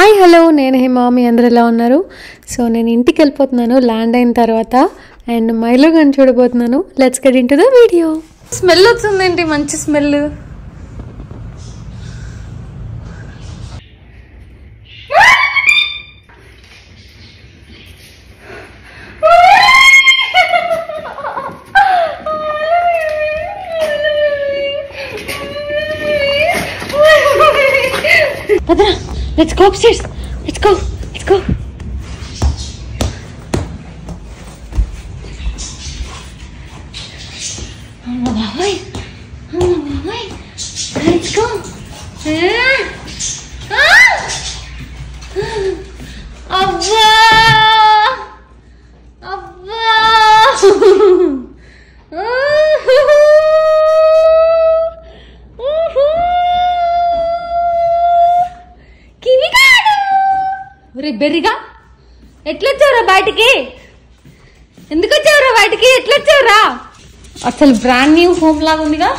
Hi hello నేను హిమా మీ అందరూ ఎలా ఉన్నారు. సో నేను ఇంటికి వెళ్ళిపోతున్నాను ల్యాండ్ అయిన తర్వాత అండ్ మైలో కానీ చూడబోతున్నాను. Let's get into the video. Smell వస్తుందేంటి, మంచి smell. Let's go upstairs. Let's go. Let's go. Bye. Bye. Let's go. Abba. Abba. బెర్రిగా ఎట్లా వచ్చావురా బయటికి? ఎందుకు వచ్చావురా బయటికి? ఎట్లా వచ్చావురా? అసలు బ్రాండ్ న్యూ హోమ్ లాగా ఉందిగా.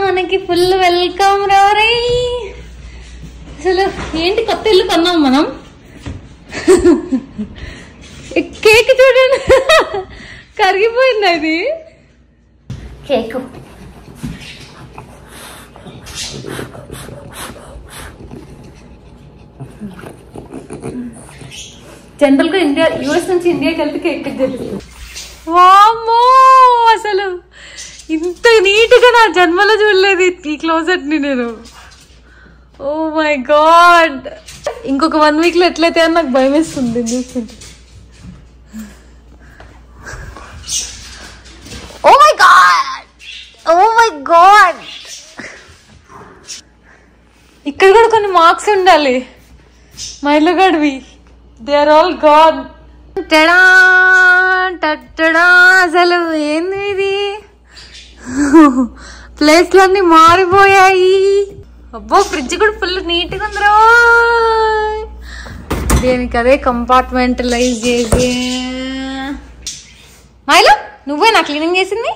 మనకి ఫుల్ వెల్కమ్ రావరే. అసలు ఏంటి కొత్త ఇల్లు కొన్నాం మనం. కేక్ చూడండి కరిగిపోయింది అది కేక్. జనరల్ గా ఇండియా యూఎస్ నుంచి ఇండియాకి వెళ్తే కేక్ జరుగుతుంది. వామ్మో, అసలు ఇంత నీట్ గా నా జన్మలో చూడలేదు ఈ క్లోజెట్ ని నేను. ఓ మై గాడ్, ఇంకొక 1 వీక్ లో ఎట్లయితే అని నాకు భయం వేస్తుంది చూస్తుంటే. Oh my god, oh my god, ఇక్కడ కూడా కొన్ని మార్క్స్ ఉండాలి మైలుగడివి. They are all gone. Tada tada, అసలు ఏంది ఇది, ప్లేస్లన్నీ మారిపోయాయి. అబ్బో, ఫ్రిడ్జ్ కూడా ఫుల్ నీట్గా ఉందిరా. దేనికి అదే కంపార్ట్మెంటలైజ్ చేసి. మైలు, నువ్వే నా క్లీనింగ్ చేసింది?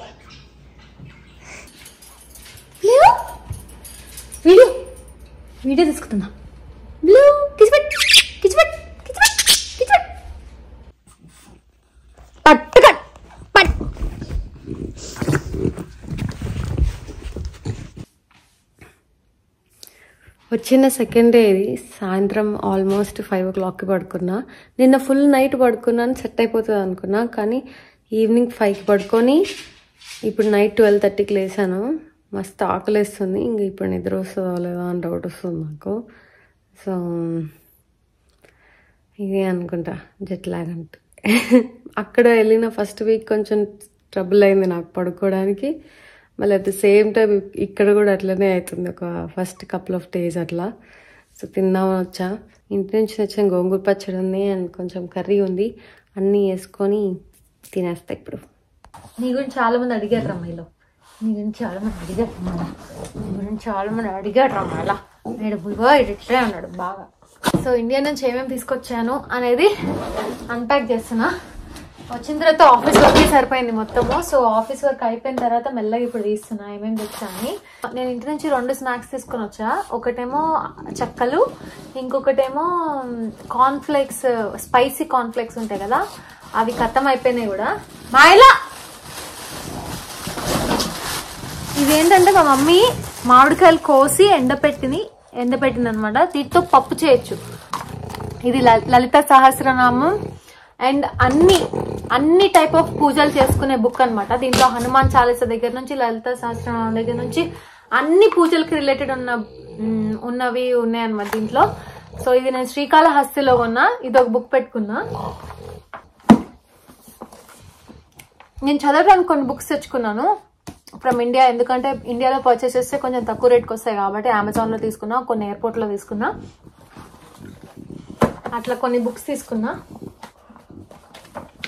వీడియో వీడియో తీసుకుతున్నా. బ్లూ కిచ్బెట్ కిచ్బెట్ కిచ్బెట్ కిచ్బెట్ పట్టు కట్ పట్. వచ్చిన సెకండ్ డే ఇది. సాయంత్రం ఆల్మోస్ట్ 5 o'clockకి పడుకున్నా. నిన్న ఫుల్ నైట్ పడుకున్నాను, సెట్ అయిపోతుంది అనుకున్నా. కానీ ఈవినింగ్ 5కి పడుకొని ఇప్పుడు నైట్ 12:30కి లేసాను. మస్తు ఆకలిస్తుంది. ఇంక ఇప్పుడు నిద్ర వస్తుందో లేదో అని డౌట్ వస్తుంది నాకు. సో ఇదే అనుకుంటా జెట్ లాగ్ అంటే. అక్కడ వెళ్ళిన ఫస్ట్ వీక్ కొంచెం ట్రబుల్ అయింది నాకు పడుకోవడానికి. మళ్ళీ అట్ ద సేమ్ టైం ఇక్కడ కూడా అట్లనే అవుతుంది ఒక ఫస్ట్ కపుల్ ఆఫ్ డేస్ అట్లా. సో తిందామని వచ్చా. ఇంటి నుంచి తెచ్చిన గోంగూర పచ్చడి ఉంది అండ్ కొంచెం కర్రీ ఉంది. అన్నీ వేసుకొని తినేస్తా ఇప్పుడు. నీ గురించి చాలామంది అడిగారు రమ్మాయిలో. నీ గురించి చాలామంది అడిగారు రమ్మాల. నీ గురించి చాలామంది అడిగారు రమ్మాల. నేను బుల్గా ఇట్లే అన్నాడు బాగా. సో ఇండియా నుంచి ఏమేమి తీసుకొచ్చాను అనేది అన్ప్యాక్ చేస్తున్నా. వచ్చిన తర్వాత ఆఫీస్ వర్క్ సరిపోయింది మొత్తము. సో ఆఫీస్ వర్క్ అయిపోయిన తర్వాత మెల్లగా ఇప్పుడు తీస్తున్నా ఏమేమి తెచ్చాను. నేను ఇంటి నుంచి 2 స్నాక్స్ తీసుకొని వచ్చా. ఒకటేమో చెక్కలు, ఇంకొకటేమో కార్న్ఫ్లేక్స్, స్పైసీ కార్న్ఫ్లేక్స్ ఉంటాయి కదా, అవి ఖతం అయిపోయినాయి కూడా. మాయలా ఇదేంటంటే మా మమ్మీ మామిడికాయలు కోసి ఎండపెట్టింది అనమాట. దీంతో పప్పు చేయొచ్చు. ఇది లలిత సహస్రనామం అండ్ అన్ని టైప్ ఆఫ్ పూజలు చేసుకునే బుక్ అనమాట. దీంట్లో హనుమాన్ చాలీసా దగ్గర నుంచి లలిత సహస్రనామం దగ్గర నుంచి అన్ని పూజలకి రిలేటెడ్ ఉన్నవి ఉన్నాయన్నమాట దీంట్లో. సో ఇది నేను శ్రీకాళహస్తిలో కొన్నా. ఇది ఒక బుక్ పెట్టుకున్నా. నేను చదవడానికి కొన్ని బుక్స్ తెచ్చుకున్నాను ఫ్రమ్ ఇండియా. ఎందుకంటే ఇండియాలో పర్చేస్ చేస్తే కొంచెం తక్కువ రేట్కి వస్తాయి కాబట్టి అమెజాన్ లో తీసుకున్నా, కొన్ని ఎయిర్పోర్ట్ లో తీసుకున్నా. అట్లా కొన్ని బుక్స్ తీసుకున్నా.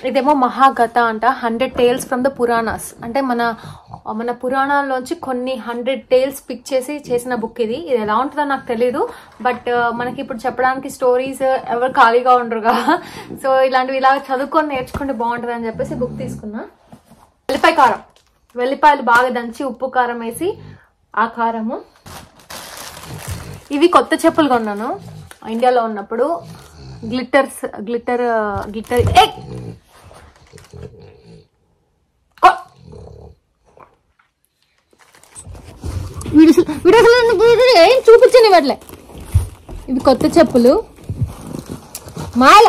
ఇదేమో మహాగత అంట, 100 tales ఫ్రమ్ ద పురాణాస్. అంటే మన పురాణాల్లోంచి కొన్ని 100 tales పిక్ చేసి చేసిన బుక్ ఇది. ఇది ఎలా ఉంటుందో నాకు తెలీదు, బట్ మనకి ఇప్పుడు చెప్పడానికి స్టోరీస్ ఎవరు ఖాళీగా ఉండరుగా. సో ఇలాంటివి ఇలా చదువుకొని నేర్చుకుంటే బాగుంటుంది అని చెప్పేసి బుక్ తీసుకున్నా. వెల్లిపాయ కారం వెల్లిపాయలు బాగా దంచి ఉప్పు కారం వేసి ఆ కారము. ఇవి కొత్త చెప్పులు కొన్నాను ఇండియాలో ఉన్నప్పుడు. గ్లిటర్ ఏం చూపించని వాట్లే. ఇవి కొత్త చెప్పులు మాల.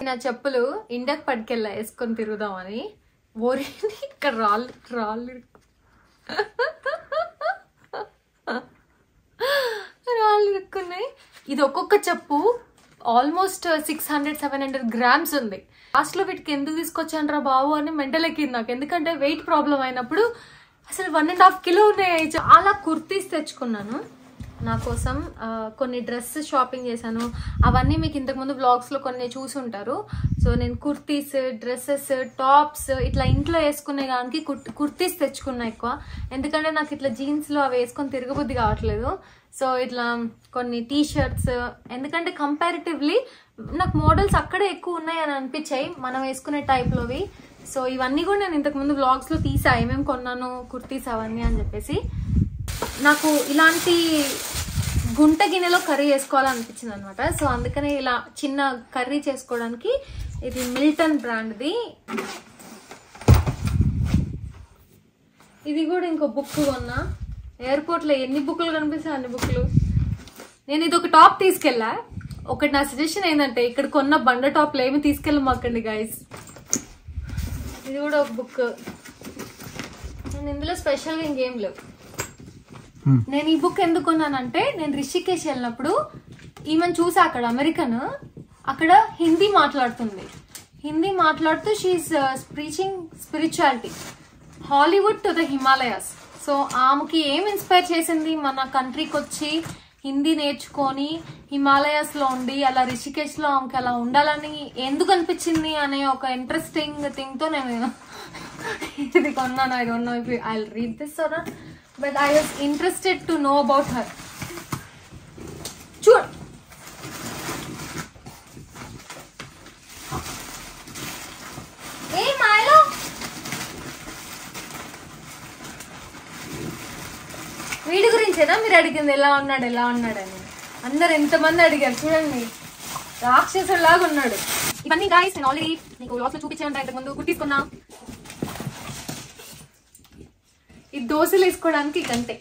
నా చెప్పులు ఇండియాకి పట్టుకెళ్ళా వేసుకొని తిరుగుదామని. ఓరి ఇక్కడ రాళ్ళు ఇరుక్కున్నాయి. ఇది ఒక్కొక్క చెప్పు ఆల్మోస్ట్ 600-700 గ్రామ్స్ ఉంది. లాస్ట్ లో వీటికి ఎందుకు తీసుకొచ్చాను రా బాబు అని మెంటల్ ఎక్కింది నాకు. ఎందుకంటే వెయిట్ ప్రాబ్లం అయినప్పుడు అసలు 1.5 కిలో ఉన్నాయి. చాలా కుర్తీస్ తెచ్చుకున్నాను నా కోసం. కొన్ని డ్రెస్ షాపింగ్ చేశాను. అవన్నీ మీకు ఇంతకుముందు వ్లాగ్స్లో కొన్ని చూసి ఉంటారు. సో నేను కుర్తీస్, డ్రెస్సెస్, టాప్స్ ఇట్లా ఇంట్లో వేసుకునే దానికి కుర్తీస్ తెచ్చుకున్నా ఎక్కువ. ఎందుకంటే నాకు ఇట్లా జీన్స్లో అవి వేసుకొని తిరగబుద్ధి కావట్లేదు. సో ఇట్లా కొన్ని టీ షర్ట్స్, ఎందుకంటే కంపారిటివ్లీ నాకు మోడల్స్ అక్కడే ఎక్కువ ఉన్నాయి అని అనిపించాయి మనం వేసుకునే టైప్లోవి. సో ఇవన్నీ కూడా నేను ఇంతకుముందు వ్లాగ్స్లో తీసా ఏమేమి కొన్నాను కుర్తీస్ అవన్నీ అని చెప్పేసి. నాకు ఇలాంటి గుంట గిన్నెలో కర్రీ చేసుకోవాలనిపించింది అనమాట. సో అందుకనే ఇలా చిన్న కర్రీ చేసుకోవడానికి ఇది మిల్టన్ బ్రాండ్ది. ఇది కూడా ఇంకో బుక్ కొన్నా. ఎయిర్పోర్ట్లో ఎన్ని బుక్లు కనిపిస్తాయి అన్ని బుక్లు. నేను ఇది ఒక టాప్ తీసుకెళ్ళా. ఒకటి నా సజెషన్ ఏంటంటే ఇక్కడ కొన్న బండ టాప్లు ఏమి తీసుకెళ్ళమాకండి గైస్. ఇది కూడా ఒక బుక్. నేను ఇందులో స్పెషల్గా ఇంకేం లేవు. నేను ఈ బుక్ ఎందుకు కొన్నానంటే నేను రిషికేష్ వెళ్ళినప్పుడు ఈమెను చూసా. అక్కడ అమెరికన్, అక్కడ హిందీ మాట్లాడుతుంది. హిందీ మాట్లాడుతూ she's preaching spirituality Hollywood to the Himalayas. So ఆమెకి ఏం ఇన్స్పైర్ చేసింది మన కంట్రీకి వచ్చి హిందీ నేర్చుకొని హిమాలయాస్లో ఉండి అలా రిషికేష్లో ఆమెకి అలా ఉండాలని ఎందుకు అనిపించింది అనే ఒక ఇంట్రెస్టింగ్ థింగ్తో నేను ఇది కొన్నాను. I don't know if I will read this or not, but I was interested to know about her. చూడు ఏ మాయలో వీడి గురించేనా మీరు అడిగింది? ఎలా ఉన్నాడని అందరు ఎంతమంది అడిగారు చూడండి. రాక్షసులాగా ఉన్నాడు. ఇవన్నీ గాయస్ నేను ఆల్రెడీ నీకు వ్లాగ్స్ లో చూపించాను. ఇంతకుముందు కుట్టించుకున్నా. ఈ దోశలు వేసుకోవడానికి గంటే.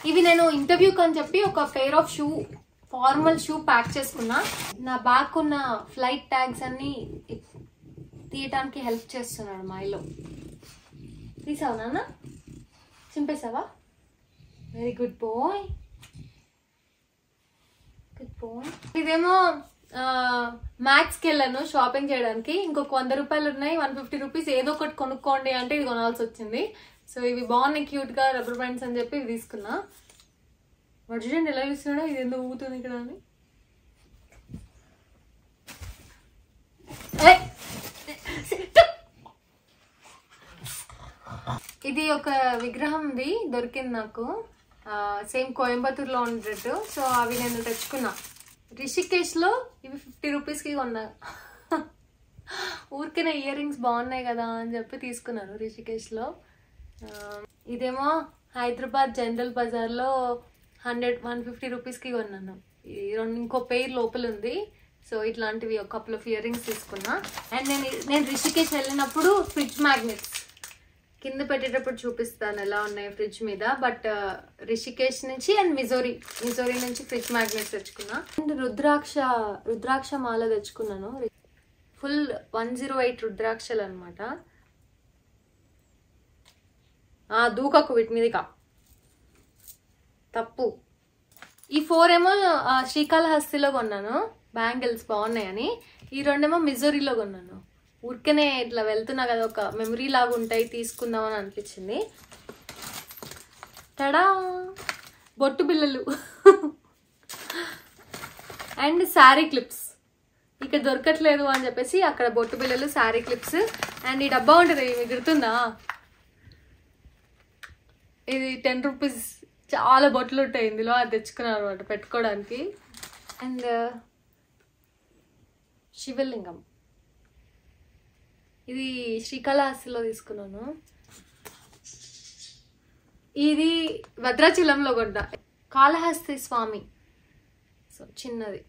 ఇవి నేను ఇంటర్వ్యూకి అని చెప్పి ఒక pair of shoe, formal shoe pack చేసుకున్నా. నా బ్యాక్ ఉన్న ఫ్లైట్ ట్యాగ్స్ అన్ని తీయటానికి హెల్ప్ చేస్తున్నాడు మాయిలో. తీసావా నాన్న? చింపేసావా? Very good boy, good boy. ఇదేమో మ్యాక్స్కి వెళ్ళాను షాపింగ్ చేయడానికి. ఇంకొక 100 రూపాయలు ఉన్నాయి, 150 రూపీస్ ఏదో ఒకటి కొనుక్కోండి అంటే ఇది కొనాల్సి వచ్చింది. సో ఇవి బాగున్నాయి క్యూట్గా, రబ్బర్ బ్యాండ్స్ అని చెప్పి ఇవి తీసుకున్నా. వాడు చూడండి ఎలా చూస్తున్నాడో, ఇది ఎందుకు ఊగుతుంది ఇక్కడ అని. ఇది ఒక విగ్రహంది దొరికింది నాకు, సేమ్ కోయంబత్తూర్లో ఉండేటట్టు. సో అవి నేను తెచ్చుకున్నా. రిషికేష్లో ఇవి 50 రూపీస్కి కొన్నా. ఊరికనే ఇయర్ రింగ్స్ బాగున్నాయి కదా అని చెప్పి తీసుకున్నాను రిషికేష్లో. ఇదేమో హైదరాబాద్ జనరల్ బజార్లో 150 రూపీస్కి కొన్నాను. ఇంకో పెయిర్ లోపల ఉంది. సో ఇట్లాంటివి ఒక కపుల్ ఆఫ్ ఇయర్ రింగ్స్ తీసుకున్నా. అండ్ నేను రిషికేష్ వెళ్ళినప్పుడు ఫ్రిడ్జ్ మ్యాగ్నెట్స్ కింద పెట్టేటప్పుడు చూపిస్తాను ఎలా ఉన్నాయి ఫ్రిడ్జ్ మీద. బట్ రిషికేష్ నుంచి అండ్ మిజోరీ నుంచి ఫ్రిడ్జ్ మ్యాగ్నెట్స్ తెచ్చుకున్నా. అండ్ రుద్రాక్ష మాల తెచ్చుకున్నాను. ఫుల్ 108 రుద్రాక్షలు అనమాట. దూకకు వీటి మీదకా, తప్పు. ఈ 4 ఏమో శ్రీకాళహస్తిలో కొన్నాను, బ్యాంగిల్స్ బాగున్నాయని. ఈ 2 ఏమో మిజోరీలో కొన్నాను. ఊరికనే ఇట్లా వెళ్తున్నా కదా, ఒక మెమరీ లాగా ఉంటాయి, తీసుకుందామని అనిపించింది. టడా, బొట్టు బిళ్ళలు అండ్ శారీ క్లిప్స్. ఇక్కడ దొరకట్లేదు అని చెప్పేసి అక్కడ బొట్టు బిళ్ళలు, శారీ క్లిప్స్. అండ్ ఈ డబ్బా ఉంటుంది, మీకు గుర్తుందా? ఇది 10 రూపీస్, చాలా బొట్లు ఉంటాయి ఇందులో. అది తెచ్చుకున్నాను అనమాట పెట్టుకోవడానికి. అండ్ శివలింగం. ఇది శ్రీకాళహస్తిలో తీసుకున్నాను. ఇది భద్రాచలంలో కొన్నా, కాళహస్తి స్వామి. సో చిన్నది.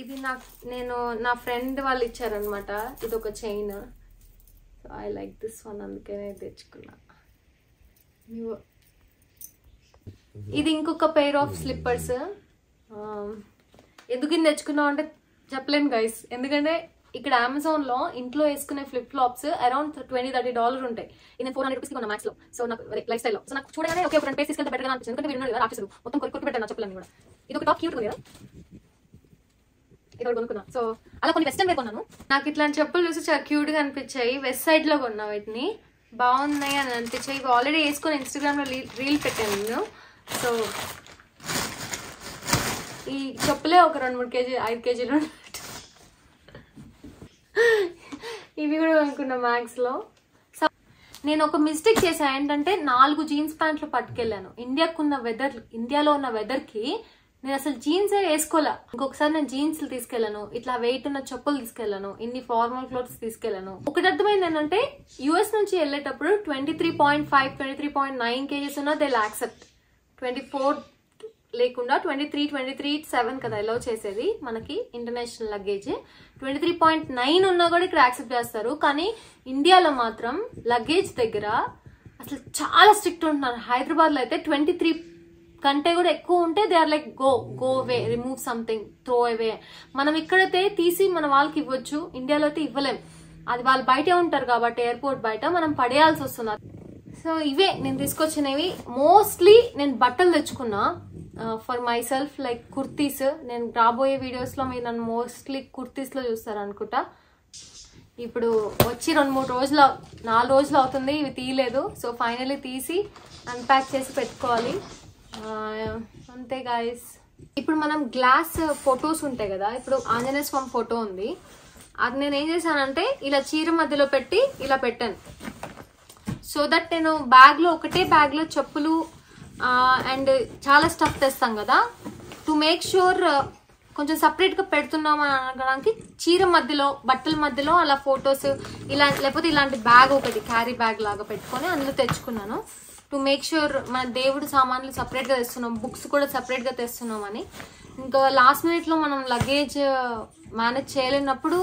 ఇది నేను నా ఫ్రెండ్ వాళ్ళు ఇచ్చారనమాట. ఇది ఒక chain. So I like this one, అందుకే నేను తెచ్చుకున్నా. ఇది ఇంకొక పెయిర్ ఆఫ్ స్లిప్పర్స్. ఎందుకు ఇది తెచ్చుకున్నాం అంటే చెప్పలేను గైస్, ఎందుకంటే ఇక్కడ అమెజాన్ లో ఇంట్లో వేసుకునే ఫ్లిప్ ఫ్లాప్స్ అరౌండ్ $20-30 ఉంటాయి. ఇది నేను $400 కొన్నా మ్యాక్స్ లో. సో నాకు లైఫ్ స్టైల్ లో సో నాకు చూడగానే ఒక రెండు పేస్ తీసుకెళ్తే బెటర్ గా అనిపించింది. ఎందుకంటే వీళ్ళు కదా రాక్షసుడు మొత్తం కొరికి పెట్టాను నా చెప్పలేను కూడా. ఇది ఒక టాప్ క్యూట్ ఉంది కదా, ఇది కొనుక్కున్నా. సో అలా కొన్ని వెస్టర్న్ వేర్ కొన్నాను. నాకు ఇట్లాంటి చెప్పులు చూసి చాలా క్యూట్ గా అనిపించాయి. వెస్ట్ సైడ్ లో కొన్నా, వీటిని బాగున్నాయి అని అనిపించాయి. ఇవి ఆల్రెడీ వేసుకొని ఇన్స్టాగ్రామ్ లో రీల్ పెట్టాను నేను. సో ఈ చెప్పులే ఒక 2-3 కేజీ 5 కేజీలు ఇవి కూడా కొనుక్కున్నా మ్యాక్స్ లో. సో నేను ఒక మిస్టేక్ చేశాను ఏంటంటే 4 జీన్స్ ప్యాంట్లు పట్టుకెళ్ళాను. ఇండియాలో ఉన్న వెదర్ కి నేను అసలు జీన్స్ వేసుకోలే. ఇంకొకసారి నేను జీన్స్ తీసుకెళ్ళాను, ఇట్లా వెయిట్ ఉన్న చెప్పులు తీసుకెళ్ళాను, ఇన్ని ఫార్మల్ క్లోత్స్ తీసుకెళ్ళాను. ఒకటి అర్థమైంది ఏంటంటే యుఎస్ నుంచి వెళ్ళేటప్పుడు 23.5 23.9 కేజీస్ ఉన్నా దే యాక్సెప్ట్. 24 లేకుండా 23-7 కదా అలౌ చేసేది మనకి ఇంటర్నేషనల్ లగేజ్. 23.9 ఉన్నా కూడా ఇక్కడ యాక్సెప్ట్ చేస్తారు. కానీ ఇండియాలో మాత్రం లగేజ్ దగ్గర అసలు చాలా స్ట్రిక్ట్ ఉంటున్నారు. హైదరాబాద్ లో అయితే 23 కంటే కూడా ఎక్కువ ఉంటే they are like go away, remove something, throw away. మనం ఇక్కడైతే తీసి మన వాళ్ళకి ఇవ్వచ్చు, ఇండియాలో అయితే ఇవ్వలేం. అది వాళ్ళు బయటే ఉంటారు కాబట్టి ఎయిర్పోర్ట్ బయట మనం పడేయాల్సి వస్తుంది. సో ఇవే నేను తీసుకొచ్చినవి. మోస్ట్లీ నేను బట్టలు తెచ్చుకున్నా for my self, like kurtis. నేను రాబోయే వీడియోస్ లో మీరు నన్ను మోస్ట్లీ కుర్తీస్ లో చూస్తారు అనుకుంటా. ఇప్పుడు వచ్చి 2-3 రోజులు 4 రోజులు అవుతుంది ఇవి తీయలేదు. సో ఫైనల్లీ తీసి అన్ప్యాక్ చేసి పెట్టుకోవాలి. అంతే గాయస్. ఇప్పుడు మనం గ్లాస్ ఫొటోస్ ఉంటాయి కదా, ఇప్పుడు ఆంజనేయ స్వామి ఫోటో ఉంది, అది నేను ఏం చేశానంటే ఇలా చీర మధ్యలో పెట్టి ఇలా పెట్టాను. సో దట్ నేను ఒకటే బ్యాగ్ లో చెప్పులు అండ్ చాలా స్టఫ్ తెస్తాం కదా, టు మేక్ ష్యూర్ కొంచెం సపరేట్ గా పెడుతున్నాం అనడానికి చీర మధ్యలో బట్టల మధ్యలో అలా ఫొటోస్ ఇలా, లేకపోతే ఇలాంటి బ్యాగ్ ఒకటి క్యారీ బ్యాగ్ లాగా పెట్టుకొని అందులో తెచ్చుకున్నాను. టు మేక్ ష్యూర్ మన దేవుడు సామాన్లు సపరేట్ గా తెస్తున్నాం, బుక్స్ కూడా సపరేట్ గా తెస్తున్నాం అని. ఇంకా లాస్ట్ మినిట్ లో మనం లగేజ్ మేనేజ్ చేయలేనప్పుడు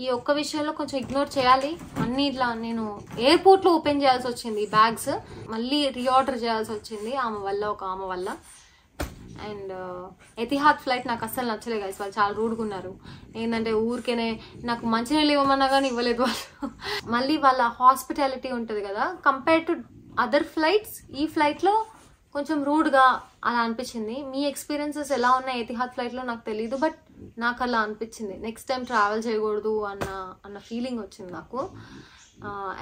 ఈ ఒక్క విషయంలో కొంచెం ఇగ్నోర్ చేయాలి. అన్ని ఇట్లా నేను ఎయిర్పోర్ట్ లో ఓపెన్ చేయాల్సి వచ్చింది ఈ బ్యాగ్స్, మళ్ళీ రీఆర్డర్ చేయాల్సి వచ్చింది ఒక ఆమె వల్ల. అండ్ ఎతిహాద్ ఫ్లైట్ నాకు అస్సలు నచ్చలేదు గైస్, వాళ్ళు చాలా రూడ్గా ఉన్నారు. ఏంటంటే ఊరికేనే నాకు మంచినీళ్ళు ఇవ్వమన్నా కానీ ఇవ్వలేదు వాళ్ళు. మళ్ళీ వాళ్ళ హాస్పిటాలిటీ ఉంటుంది కదా, కంపేర్ టు అదర్ ఫ్లైట్స్ ఈ ఫ్లైట్ లో కొంచెం రూడ్ గా అలా అనిపించింది. మీ ఎక్స్పీరియన్సెస్ ఎలా ఉన్నాయి ఎతిహాద్ ఫ్లైట్ లో నాకు తెలియదు, బట్ నాకు అలా అనిపించింది. నెక్స్ట్ టైం ట్రావెల్ చేయకూడదు అన్న ఫీలింగ్ వచ్చింది నాకు.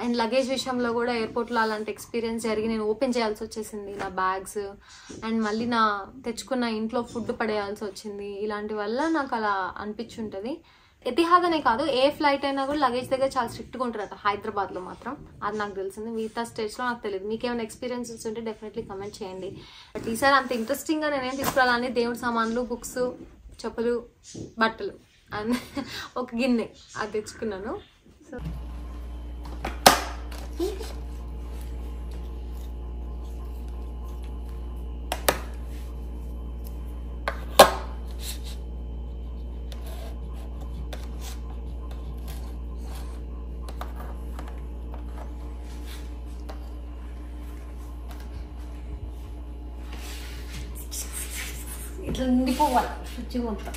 అండ్ లగేజ్ విషయంలో కూడా ఎయిర్పోర్ట్ లో అలాంటి ఎక్స్పీరియన్స్ జరిగి నేను ఓపెన్ చేయాల్సి వచ్చేసింది నా బ్యాగ్స్, అండ్ మళ్ళీ నా తెచ్చుకున్న ఇంట్లో ఫుడ్ పడేయాల్సి వచ్చింది. ఇలాంటి వల్ల నాకు అలా అనిపించుంటది. ఎతిహాద్ అనే కాదు, ఏ ఫ్లైట్ అయినా కూడా లగేజ్ దగ్గర చాలా స్ట్రిక్ట్గా ఉంటారట హైదరాబాద్ లో మాత్రం. అది నాకు తెలిసింది, మిగతా స్టేట్స్ లో నాకు తెలియదు. మీకు ఏమైనా ఎక్స్పీరియన్సెస్ ఉంటే డెఫినెట్లీ కమెంట్ చేయండి. బట్ ఈసారి అంత ఇంట్రెస్టింగ్ గా నేనేం తీసుకురాలని, దేవుడి సామాన్లు, బుక్స్, చెప్పులు, బట్టలు అండ్ ఒక గిన్నె అది తెచ్చుకున్నాను. సో ఇట్లా నిండిపోవాలి శుచి మొత్తం.